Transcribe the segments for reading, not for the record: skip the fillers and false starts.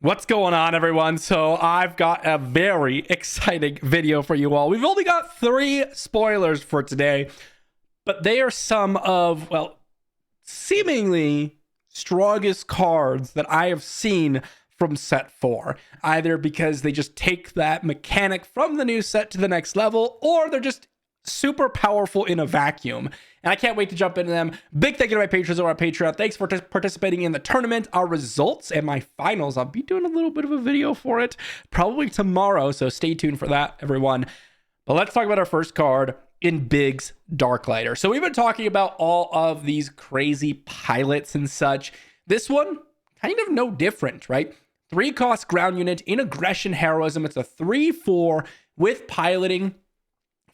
What's going on, everyone? So I've got a very exciting video for you all. We've only got 3 spoilers for today, but they are some of, well, seemingly strongest cards that I have seen from set 4. Either because they just take that mechanic from the new set to the next level, or they're just super powerful in a vacuum. And I can't wait to jump into them. Big thank you to my patrons over on Patreon. Thanks for participating in the tournament. Our results and my finals, I'll be doing a little bit of a video for it probably tomorrow, so stay tuned for that, everyone. But let's talk about our first card in Big's Darklighter. So we've been talking about all of these crazy pilots and such. This one, kind of no different, right? 3-cost ground unit in aggression heroism. It's a 3/4 with piloting.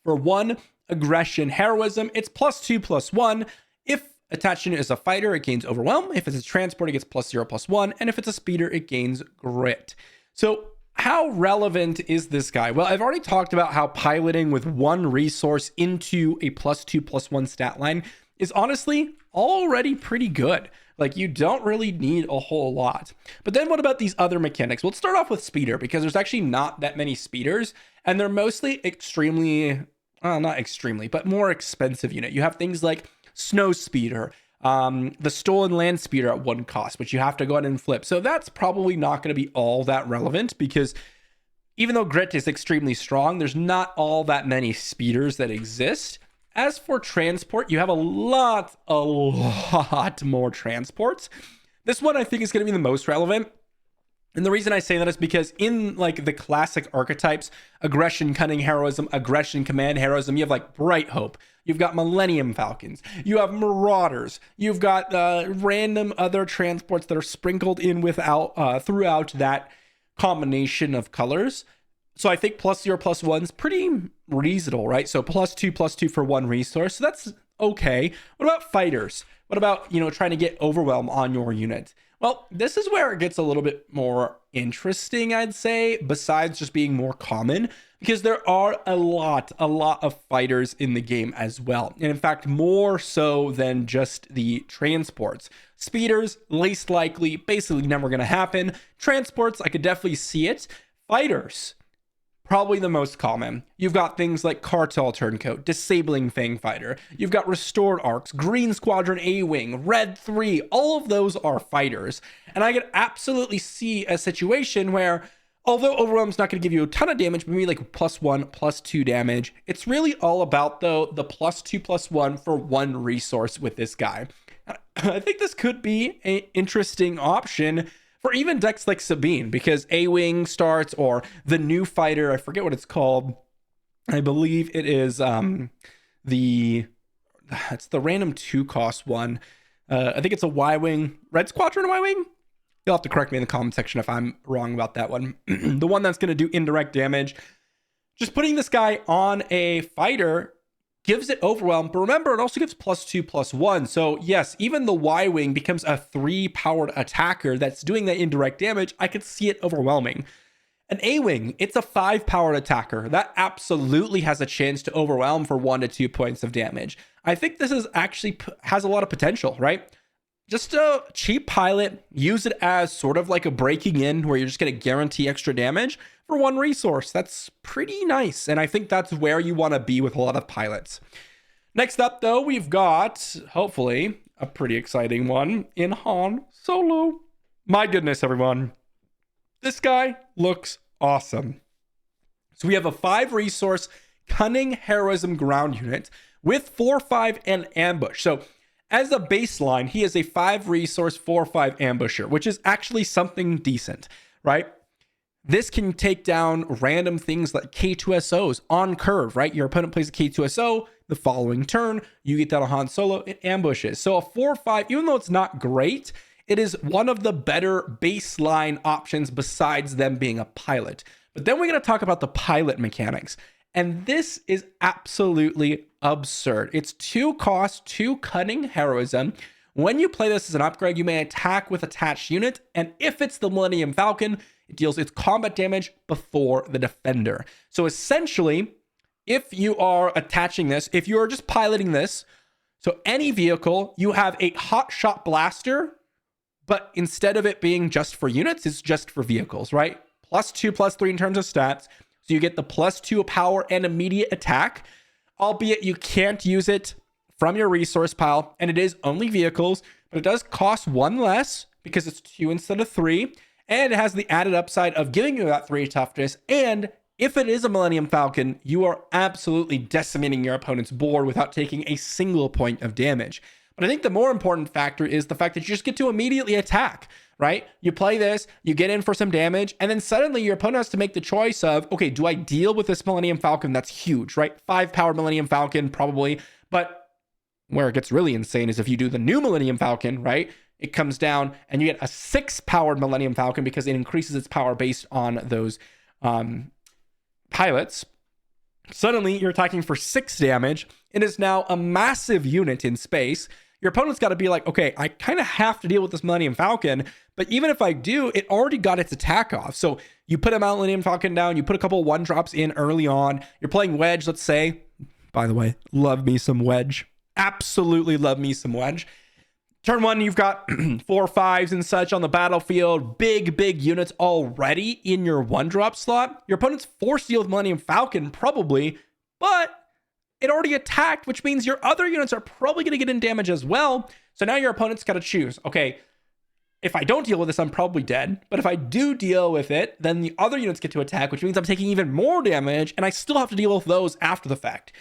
For 1 aggression heroism, it's +2/+1. If attached unit is a fighter, it gains overwhelm. If it's a transport, it gets +0/+1. And if it's a speeder, it gains grit. So how relevant is this guy? Well, I've already talked about how piloting with 1 resource into a +2/+1 stat line is honestly already pretty good. Like, you don't really need a whole lot. But then what about these other mechanics? Well, let's start off with speeder, because there's actually not that many speeders, and they're mostly extremely, well, not extremely, but more expensive unit. You have things like snow speeder, the stolen land speeder at 1 cost, which you have to go ahead and flip. So that's probably not going to be all that relevant, because even though grit is extremely strong, there's not all that many speeders that exist. As for transport, you have a lot more transports. This one I think is going to be the most relevant. And the reason I say that is because in like the classic archetypes, aggression, cunning, heroism, aggression, command, heroism, you have like Bright Hope. You've got Millennium Falcons. You have Marauders. You've got random other transports that are sprinkled in throughout that combination of colors. So I think +0/+1 is pretty reasonable, right? So +2/+2 for 1 resource. So that's okay. What about fighters? What about, trying to get overwhelm on your unit? Well, this is where it gets a little bit more interesting, I'd say, besides just being more common, because there are a lot of fighters in the game as well. And in fact, more so than just the transports. Speeders, least likely, basically never going to happen. Transports, I could definitely see it. Fighters, probably the most common. You've got things like Cartel Turncoat, Disabling Fang Fighter. You've got Restored Arcs, Green Squadron A-Wing, Red 3. All of those are fighters. And I could absolutely see a situation where, although Overwhelm's not going to give you a ton of damage, maybe like +1, +2 damage, it's really all about, though, the +2/+1 for 1 resource with this guy. I think this could be an interesting option for even decks like Sabine, because A-Wing starts, or the new fighter, I forget what it's called. I believe it is it's the random 2-cost one. I think it's a Y-Wing, Red Squadron Y-Wing? You'll have to correct me in the comment section if I'm wrong about that one. The one that's going to do indirect damage. Just putting this guy on a fighter gives it overwhelm, but remember, it also gives +2/+1. So yes, even the Y-Wing becomes a 3-powered attacker that's doing that indirect damage. I could see it overwhelming. An A-Wing, it's a 5-powered attacker. That absolutely has a chance to overwhelm for 1 to 2 points of damage. I think this is actually has a lot of potential, right? Just a cheap pilot, use it as sort of like a breaking in where you're just going to guarantee extra damage for 1 resource. That's pretty nice. And I think that's where you want to be with a lot of pilots. Next up, though, we've got, hopefully, a pretty exciting one in Han Solo. My goodness, everyone. This guy looks awesome. So we have a 5 resource cunning heroism ground unit with 4/5 and ambush. So as a baseline, he is a 5 resource 4/5 ambusher, which is actually something decent, right? This can take down random things like K2SOs on curve, right? Your opponent plays a K2SO, the following turn, you get down a Han Solo, it ambushes. So a 4/5, even though it's not great, it is one of the better baseline options besides them being a pilot. But then we're going to talk about the pilot mechanics. And this is absolutely absurd. It's 2 cost, 2 cunning heroism. When you play this as an upgrade, you may attack with attached unit. And if it's the Millennium Falcon, it deals its combat damage before the defender. So essentially, if you are attaching this, if you're just piloting this, so any vehicle, you have a hot shot blaster But instead of it being just for units, it's just for vehicles, right? +2, +3 in terms of stats. So you get the +2 power and immediate attack, albeit you can't use it from your resource pile, and it is only vehicles, but it does cost 1 less because it's 2 instead of 3, and it has the added upside of giving you that 3 toughness, and if it is a Millennium Falcon, you are absolutely decimating your opponent's board without taking a single point of damage. But I think the more important factor is the fact that you just get to immediately attack, right? You play this, you get in for some damage, and then suddenly your opponent has to make the choice of, okay, do I deal with this Millennium Falcon that's huge, right? 5 power Millennium Falcon, probably. But where it gets really insane is if you do the new Millennium Falcon, right? It comes down and you get a 6-powered Millennium Falcon because it increases its power based on those pilots. Suddenly, you're attacking for 6 damage. It is now a massive unit in space. Your opponent's got to be like, okay, I kind of have to deal with this Millennium Falcon, but even if I do, it already got its attack off. So you put a Millennium Falcon down, you put a couple 1-drops in early on, you're playing Wedge, let's say. By the way, love me some Wedge. Absolutely love me some Wedge. Turn 1, you've got 4 5s and such on the battlefield. Big units already in your 1-drop slot. Your opponent's forced to deal with Millennium Falcon, probably, but it already attacked, which means your other units are probably going to get in damage as well. So now your opponent's got to choose. Okay, if I don't deal with this, I'm probably dead. But if I do deal with it, then the other units get to attack, which means I'm taking even more damage, and I still have to deal with those after the fact.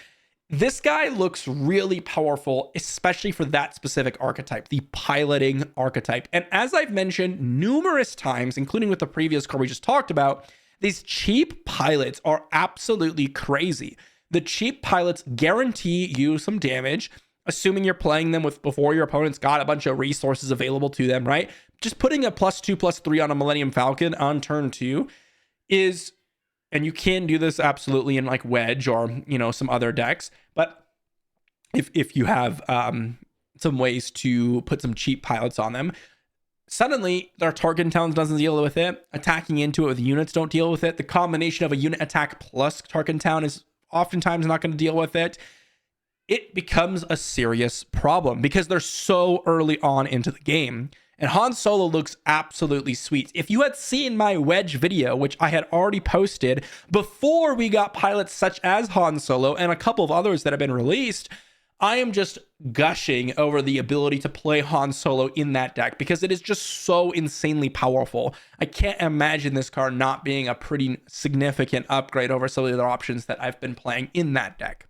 This guy looks really powerful, especially for that specific archetype, the piloting archetype. And as I've mentioned numerous times, including with the previous card we just talked about, these cheap pilots are absolutely crazy. The cheap pilots guarantee you some damage, assuming you're playing them with before your opponent's got a bunch of resources available to them, right? Just putting a +2, +3 on a Millennium Falcon on turn 2 is... And you can do this absolutely in like Wedge or, you know, some other decks. But if you have some ways to put some cheap pilots on them, suddenly their Target Towns doesn't deal with it. Attacking into it with units don't deal with it. The combination of a unit attack plus Target Town is oftentimes not going to deal with it. It becomes a serious problem because they're so early on into the game. And Han Solo looks absolutely sweet. If you had seen my Wedge video, which I had already posted before we got pilots such as Han Solo and a couple of others that have been released, I am just gushing over the ability to play Han Solo in that deck because it is just so insanely powerful. I can't imagine this card not being a pretty significant upgrade over some of the other options that I've been playing in that deck.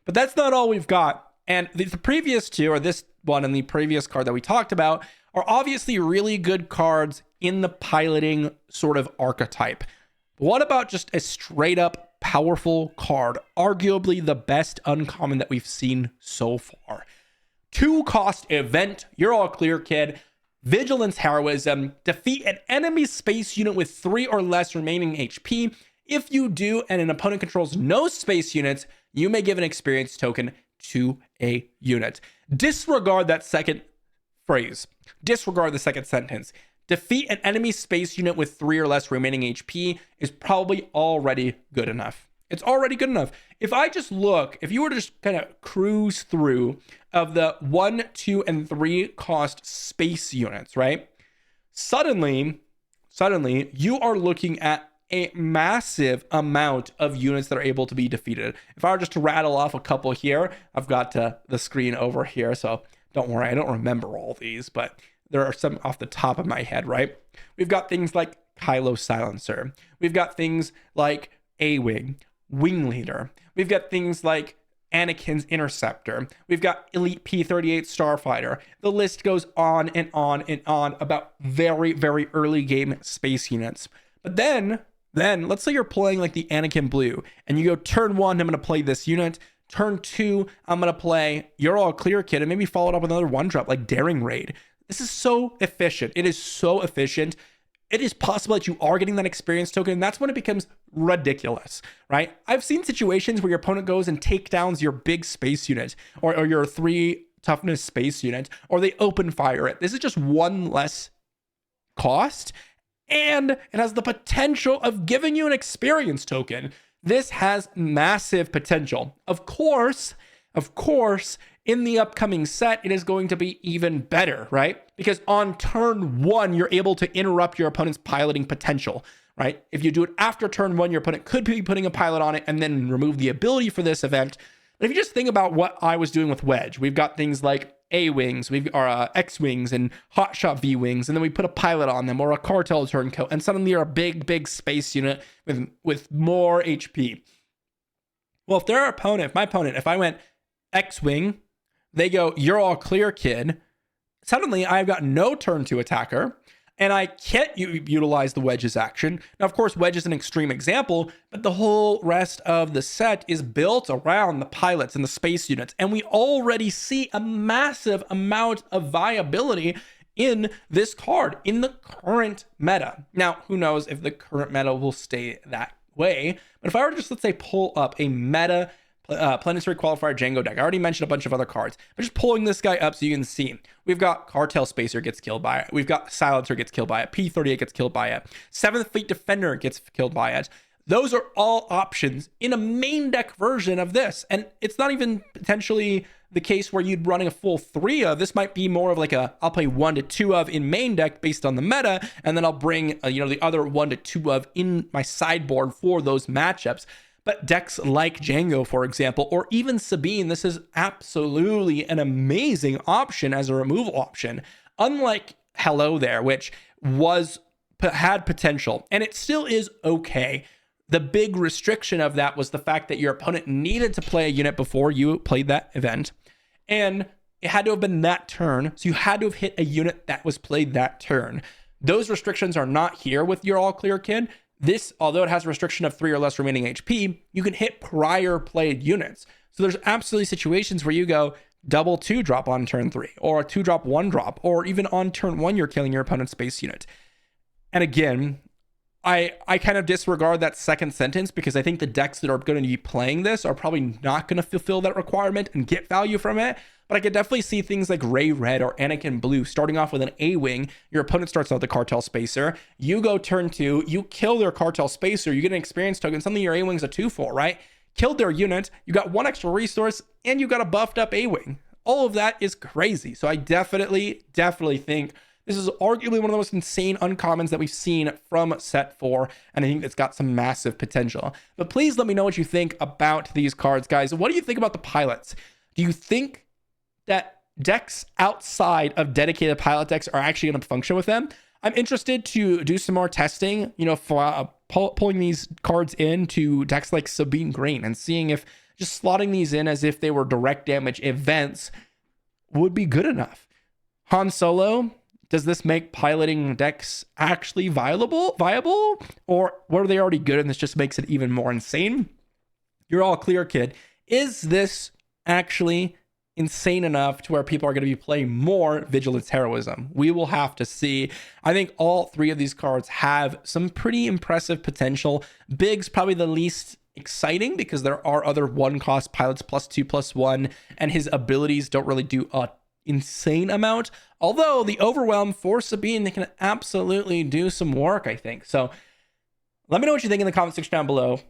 But that's not all we've got. And the previous two, or this one and the previous card that we talked about, are obviously really good cards in the piloting sort of archetype. But what about just a straight up powerful card, arguably the best uncommon that we've seen so far? 2-cost event, you're all clear, kid. Vigilance Heroism, defeat an enemy space unit with 3 or less remaining HP. If you do and an opponent controls no space units, you may give an experience token to a unit. Disregard that second phrase. Disregard the second sentence. Defeat an enemy space unit with 3 or less remaining HP is probably already good enough. It's already good enough. If I just look, if you were to just kind of cruise through of the 1, 2, and 3 cost space units, right? Suddenly you are looking at a massive amount of units that are able to be defeated. If I were just to rattle off a couple here, I've got the screen over here, so don't worry, I don't remember all these, but there are some off the top of my head, right? We've got things like Kylo Silencer. We've got things like A-Wing, Wing Leader. We've got things like Anakin's Interceptor. We've got Elite P-38 Starfighter. The list goes on and on and on about very, very early game space units. But then let's say you're playing like the Anakin Blue, and you go turn 1, I'm going to play this unit. Turn 2, I'm going to play You're All Clear, Kid, and maybe follow it up with another 1-drop like Daring Raid. This is so efficient. It is so efficient. It is possible that you are getting that experience token, and that's when it becomes ridiculous, right? I've seen situations where your opponent goes and takedowns your big space unit or your 3 toughness space unit, or they open fire it. This is just 1 less cost, and it has the potential of giving you an experience token. This has massive potential. Of course, In the upcoming set, it is going to be even better, right? Because on turn 1, you're able to interrupt your opponent's piloting potential, right? If you do it after turn 1, your opponent could be putting a pilot on it and then remove the ability for this event. But if you just think about what I was doing with Wedge, we've got things like A-Wings, we've got X-Wings and Hotshot V-Wings, and then we put a pilot on them or a Cartel Turncoat, and suddenly you're a big space unit with more HP. Well, if their opponent, if I went X-Wing, they go, you're all clear, kid. Suddenly, I've got no turn 2 attacker, and I can't utilize the Wedge's action. Now, of course, Wedge is an extreme example, but the whole rest of the set is built around the pilots and the space units, and we already see a massive amount of viability in this card, in the current meta. Now, who knows if the current meta will stay that way, but if I were to just, let's say, pull up a meta Planetary Qualifier Django deck. I already mentioned a bunch of other cards, but just pulling this guy up so you can see. We've got Cartel Spacer gets killed by it. We've got Silencer gets killed by it. P-38 gets killed by it. 7th Fleet Defender gets killed by it. Those are all options in a main deck version of this. And it's not even potentially the case where you'd running a full 3 of. This might be more of like I'll play 1 to 2 of in main deck based on the meta, and then I'll bring the other 1 to 2 of in my sideboard for those matchups. But decks like Django, for example, or even Sabine, this is absolutely an amazing option as a removal option. Unlike Hello There, which had potential, and it still is okay. The big restriction of that was the fact that your opponent needed to play a unit before you played that event, and it had to have been that turn, so you had to have hit a unit that was played that turn. Those restrictions are not here with your all clear kid. This, although it has a restriction of 3 or less remaining HP, you can hit prior played units. So there's absolutely situations where you go double 2-drop on turn 3, or a 2-drop 1-drop, or even on turn 1, you're killing your opponent's space unit. And again, I kind of disregard that second sentence because I think the decks that are going to be playing this are probably not going to fulfill that requirement and get value from it. But I could definitely see things like Ray Red or Anakin Blue starting off with an A-Wing. Your opponent starts out with the Cartel Spacer. You go turn 2, you kill their Cartel Spacer, you get an experience token, something your A-Wing's a 2/4, right? Killed their unit, you got 1 extra resource, and you got a buffed up A-Wing. All of that is crazy. So I definitely think this is arguably one of the most insane uncommons that we've seen from set 4, and I think it's got some massive potential. But please let me know what you think about these cards, guys. What do you think about the pilots? Do you think that decks outside of dedicated pilot decks are actually going to function with them? I'm interested to do some more testing, for pulling these cards into decks like Sabine Green and seeing if just slotting these in as if they were direct damage events would be good enough. Han Solo, does this make piloting decks actually viable? Or were they already good and this just makes it even more insane? You're all clear, kid. Is this actually insane enough to where people are going to be playing more Vigilance Heroism? We will have to see. I think all 3 of these cards have some pretty impressive potential. Big's probably the least exciting because there are other 1-cost pilots +2/+1, and his abilities don't really do a insane amount. Although the Overwhelm for Sabine, they can absolutely do some work, I think. So let me know what you think in the comment section down below.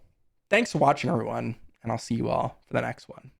Thanks for watching, everyone, and I'll see you all for the next one.